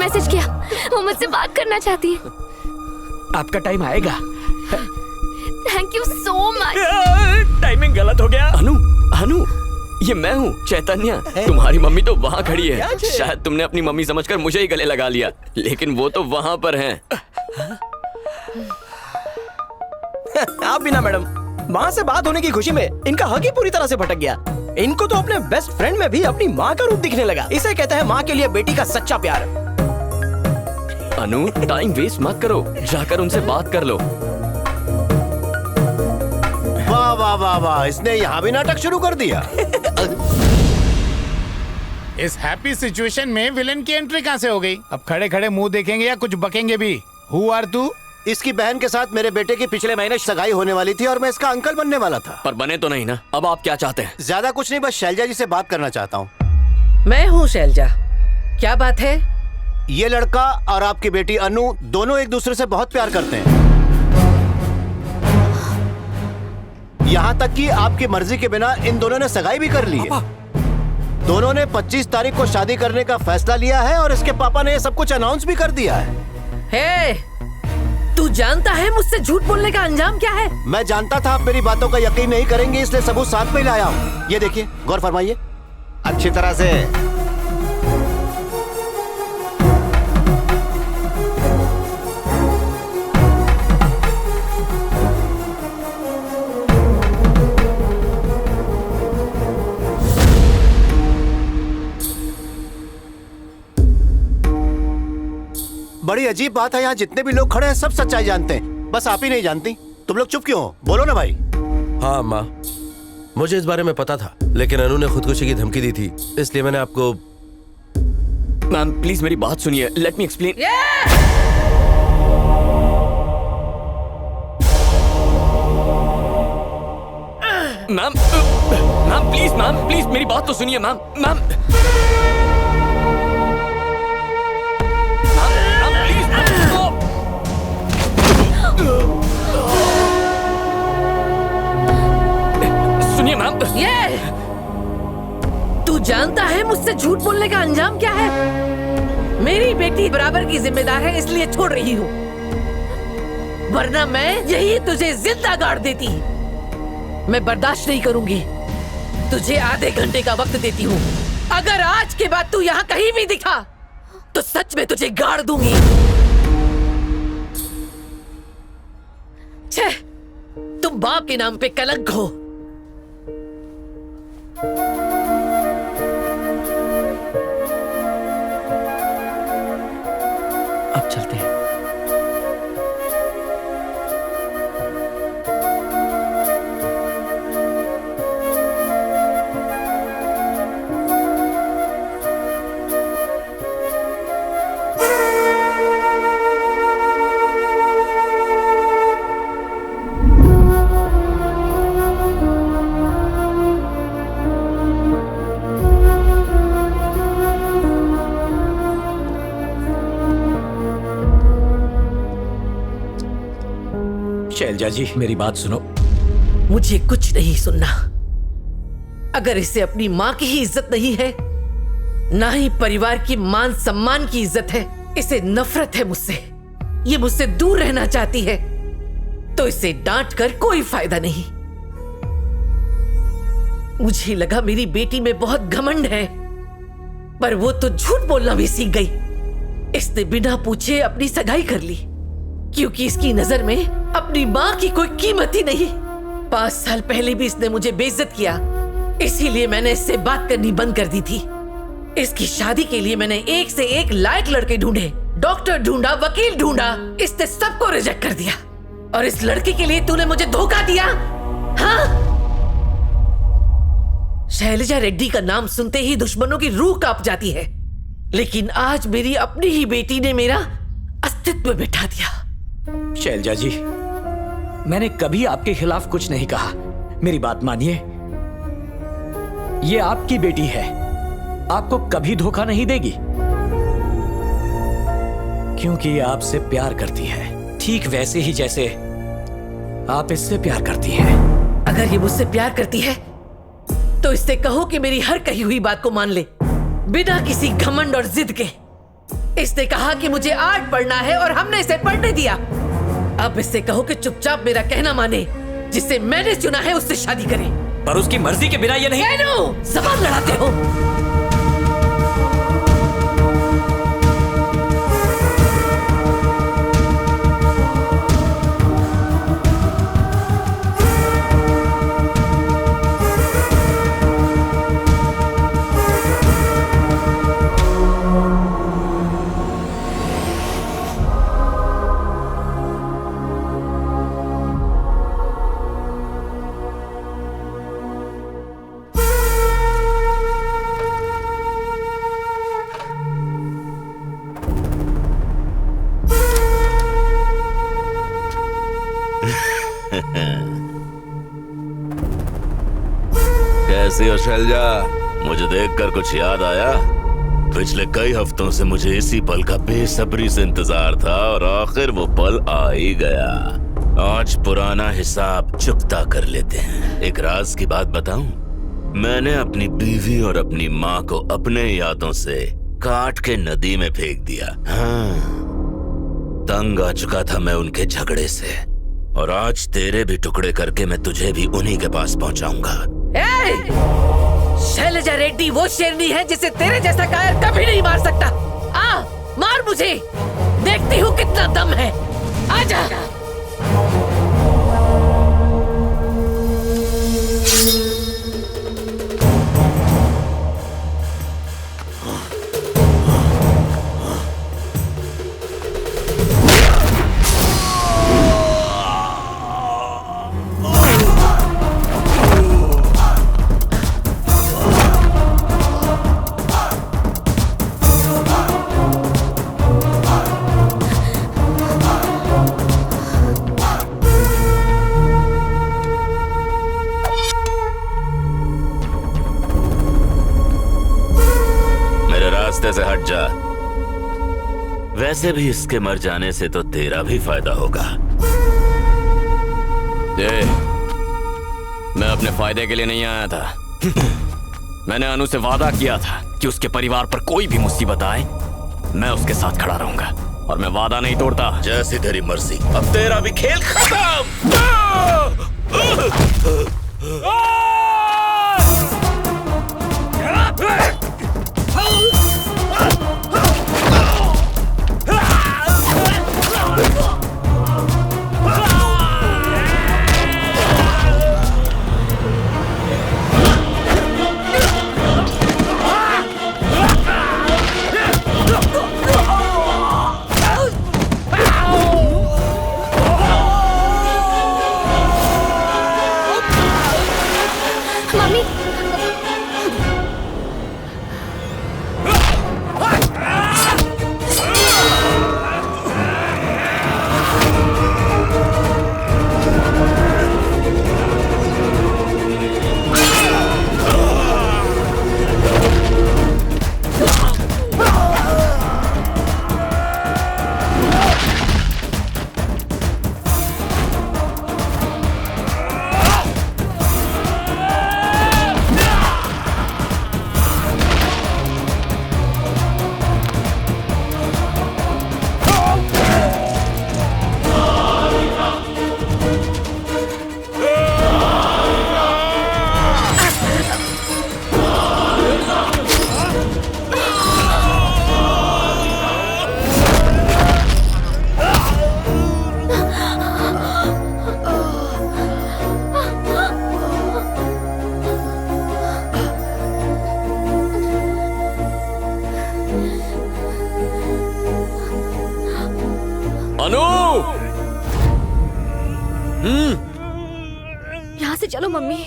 Message किया, वो मुझसे बात करना चाहती है। आपका टाइम आएगा। Thank you so much. Timing गलत हो गया। अनु, अनु, ये मैं हूँ चैतन्य। तुम्हारी मम्मी तो वहाँ खड़ी है। शायद तुमने अपनी मम्मी समझकर मुझे ही गले लगा लिया, लेकिन वो तो वहाँ पर हैं। आप भी ना मैडम, माँ से बात होने की खुशी में इनका हक ही पूरी तरह से भटक गया। इनको तो अपने बेस्ट फ्रेंड में भी अपनी माँ का रूप दिखने लगा। इसे कहते हैं माँ के लिए बेटी का सच्चा प्यार। अनु, टाइम वेस्ट मत करो, जाकर उनसे बात कर लो। वाह वाह वाह वाह, इसने यहाँ भी नाटक शुरू कर दिया। इस हैप्पी सिचुएशन में विलन की एंट्री कहाँ से हो गई? अब खड़े खड़े मुंह देखेंगे या कुछ बकेंगे भी? हु आर तू? इसकी बहन के साथ मेरे बेटे की पिछले महीने सगाई होने वाली थी और मैं इसका अंकल बनने वाला था। पर बने तो नहीं ना। अब आप क्या चाहते हैं? ज्यादा कुछ नहीं, बस शैलजा जी से बात करना चाहता हूँ। मैं हूँ शैलजा, क्या बात है? ये लड़का और आपकी बेटी अनु दोनों एक दूसरे से बहुत प्यार करते हैं। यहाँ तक कि आपकी मर्जी के बिना इन दोनों ने सगाई भी कर ली है। दोनों ने 25 तारीख को शादी करने का फैसला लिया है और इसके पापा ने ये सब कुछ अनाउंस भी कर दिया है। हे, तू जानता है मुझसे झूठ बोलने का अंजाम क्या है? मैं जानता था आप मेरी बातों का यकीन नहीं करेंगे, इसलिए सबूत साथ में ही लाया हूँ। ये देखिए, गौर फरमाइए अच्छी तरह से। बड़ी अजीब बात है, यहाँ जितने भी लोग खड़े हैं सब सच्चाई जानते हैं, बस आप ही नहीं जानती। तुम लोग चुप क्यों हो? बोलो ना भाई। हाँ माँ, मुझे इस बारे में पता था, लेकिन अनु ने खुदकुशी की धमकी दी थी, इसलिए मैंने आपको। मैम प्लीज मेरी बात सुनिए, let me explain. Ma'am, ma'am please मेरी बात तो सुनिए मैम। मैम सुनिए मैम। ये तू जानता है मुझसे झूठ बोलने का अंजाम क्या है? मेरी बेटी बराबर की जिम्मेदार है, इसलिए छोड़ रही हूँ, वरना मैं यही तुझे जिंदा गाड़ देती। मैं बर्दाश्त नहीं करूंगी। तुझे आधे घंटे का वक्त देती हूँ। अगर आज के बाद तू यहाँ कहीं भी दिखा तो सच में तुझे गाड़ दूंगी। छे, तुम बाप के नाम पे कलंक हो। अब चलते हैं। शैलजा जी मेरी बात सुनो। मुझे कुछ नहीं सुनना। अगर इसे अपनी माँ की ही इज्जत नहीं है, ना ही परिवार की मान सम्मान की इज्जत है, इसे नफरत है मुझसे, ये मुझसे दूर रहना चाहती है, तो इसे डांट कर कोई फायदा नहीं। मुझे लगा मेरी बेटी में बहुत घमंड है, पर वो तो झूठ बोलना भी सीख गई। इसने बिना पूछे अपनी सगाई कर ली, क्योंकि इसकी नजर में अपनी माँ की कोई कीमत ही नहीं। 5 साल पहले भी इसने मुझे बेइज्जत किया, इसीलिए मैंने इससे बात करनी बंद कर दी थी। इसकी शादी के लिए मैंने एक से एक लायक लड़के ढूंढे, डॉक्टर ढूंढा, वकील ढूंढा, इसने सबको रिजेक्ट कर दिया। और इस लड़के के लिए तूने मुझे धोखा दिया, हाँ? शैलजा रेड्डी का नाम सुनते ही दुश्मनों की रूह कांप जाती है, लेकिन आज मेरी अपनी ही बेटी ने मेरा अस्तित्व बिठा दिया। शैलजा जी, मैंने कभी आपके खिलाफ कुछ नहीं कहा। मेरी बात मानिए, ये आपकी बेटी है, आपको कभी धोखा नहीं देगी, क्योंकि ये आपसे प्यार करती है, ठीक वैसे ही जैसे आप इससे प्यार करती हैं। अगर ये मुझसे प्यार करती है तो इससे कहो कि मेरी हर कही हुई बात को मान ले, बिना किसी घमंड और जिद के। इसने कहा कि मुझे आर्ट पढ़ना है और हमने इसे पढ़ने दिया। अब इससे कहो कि चुपचाप मेरा कहना माने, जिससे मैंने चुना है उससे शादी करे। पर उसकी मर्जी के बिना ये नहीं। कैनो, जबान लड़ाते हो। कैसी हो शैलजा? मुझे देखकर कुछ याद आया? पिछले कई हफ्तों से मुझे इसी पल का बेसब्री से इंतजार था और आखिर वो पल आ ही गया। आज पुराना हिसाब चुकता कर लेते हैं। एक राज की बात बताऊं? मैंने अपनी बीवी और अपनी माँ को अपने यादों से काट के नदी में फेंक दिया। हाँ, तंग आ चुका था मैं उनके झगड़े से, और आज तेरे भी टुकड़े करके मैं तुझे भी उन्हीं के पास पहुंचाऊंगा। शैलजा रेड्डी वो शेरनी है जिसे तेरे जैसा कायर कभी नहीं मार सकता। आ, मार मुझे, देखती हूँ कितना दम है। आजा। से हट जा। वैसे भी इसके मर जाने से तो तेरा भी फायदा होगा। मैं अपने फायदे के लिए नहीं आया था। मैंने अनु से वादा किया था कि उसके परिवार पर कोई भी मुसीबत आए मैं उसके साथ खड़ा रहूंगा, और मैं वादा नहीं तोड़ता। जैसी तेरी मर्जी, अब तेरा भी खेल खत्म। यहाँ से चलो मम्मी।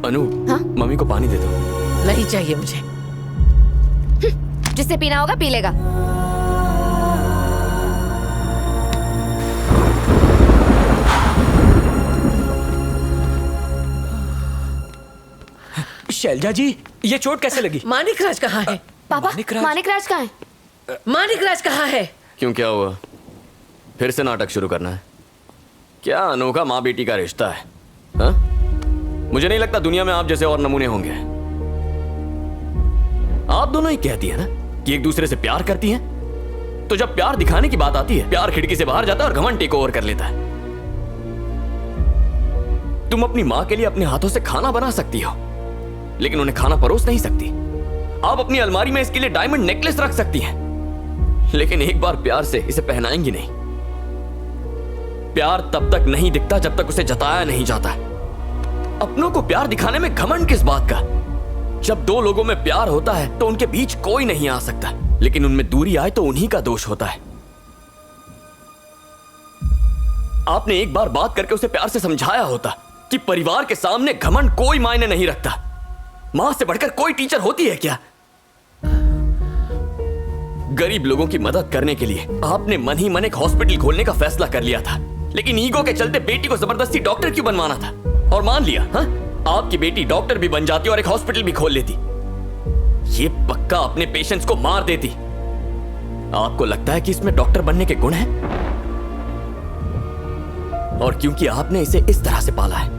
अनु, हाँ? मम्मी को पानी दे दो। नहीं चाहिए मुझे। जिससे पीना होगा पी लेगा। शैलजा जी, ये चोट कैसे लगी? मानिकराज कहाँ है? पापा मानिकराज? मानिकराज कहाँ है? मानिकराज कहाँ है? क्यों, क्या हुआ? फिर से नाटक शुरू करना है क्या? अनोखा माँ बेटी का रिश्ता है, हाँ? मुझे नहीं लगता दुनिया में आप जैसे और नमूने होंगे। आप दोनों ही कहती है ना कि एक दूसरे से प्यार करती हैं, तो जब प्यार दिखाने की बात आती है, प्यार खिड़की से बाहर जाता है और घमंड टेक ओवर कर लेता है। तुम अपनी माँ के लिए अपने हाथों से खाना बना सकती हो, लेकिन उन्हें खाना परोस नहीं सकती। आप अपनी अलमारी में इसके लिए डायमंड नेकलेस रख सकती हैं, लेकिन एक बार प्यार से इसे पहनाएंगी नहीं। प्यार तब तक नहीं दिखता जब तक उसे जताया नहीं जाता। अपनों को प्यार दिखाने में घमंड किस बात का? जब दो लोगों में प्यार होता है तो उनके बीच कोई नहीं आ सकता, लेकिन उनमें दूरी आए तो उन्हीं का दोष होता है। आपने एक बार बात करके उसे प्यार से समझाया होता कि परिवार के सामने घमंड कोई मायने नहीं रखता। मां से बढ़कर कोई टीचर होती है क्या? गरीब लोगों की मदद करने के लिए आपने मन ही मन एक हॉस्पिटल खोलने का फैसला कर लिया था, लेकिन ईगो के चलते बेटी को जबरदस्ती डॉक्टर क्यों बनवाना था? और मान लिया, हाँ, आपकी बेटी डॉक्टर भी बन जाती और एक हॉस्पिटल भी खोल लेती। ये पक्का अपने पेशेंट्स को मार देती। आपको लगता है कि इसमें डॉक्टर बनने के गुण हैं? और क्योंकि आपने इसे इस तरह से पाला है,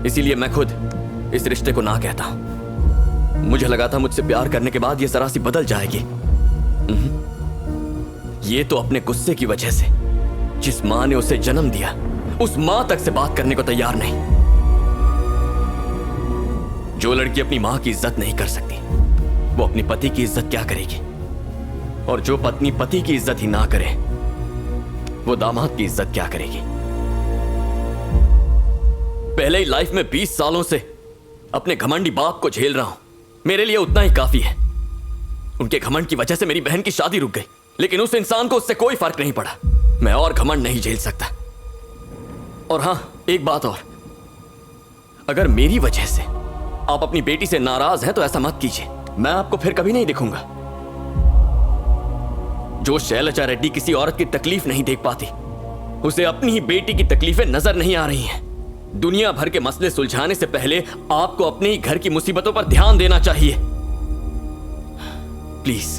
इसीलिए मैं खुद इस रिश्ते को ना कहता हूं। मुझे लगा था मुझसे प्यार करने के बाद ये सरासी बदल जाएगी। ये तो अपने गुस्से की वजह से, जिस मां ने उसे जन्म दिया, उस मां तक से बात करने को तैयार नहीं। जो लड़की अपनी मां की इज्जत नहीं कर सकती, वो अपने पति की इज्जत क्या करेगी? और जो पत्नी पति की इज्जत ही ना करे, वो दामाद की इज्जत क्या करेगी? पहले ही लाइफ में 20 सालों से अपने घमंडी बाप को झेल रहा हूं। मेरे लिए उतना ही काफी है। उनके घमंड की वजह से मेरी बहन की शादी रुक गई, लेकिन उस इंसान को उससे कोई फर्क नहीं पड़ा। मैं और घमंड नहीं झेल सकता। और हां, एक बात और, अगर मेरी वजह से आप अपनी बेटी से नाराज हैं तो ऐसा मत कीजिए। मैं आपको फिर कभी नहीं दिखूंगा। जो शैलजा रेड्डी किसी औरत की तकलीफ नहीं देख पाती, उसे अपनी ही बेटी की तकलीफें नजर नहीं आ रही हैं। दुनिया भर के मसले सुलझाने से पहले आपको अपने ही घर की मुसीबतों पर ध्यान देना चाहिए। प्लीज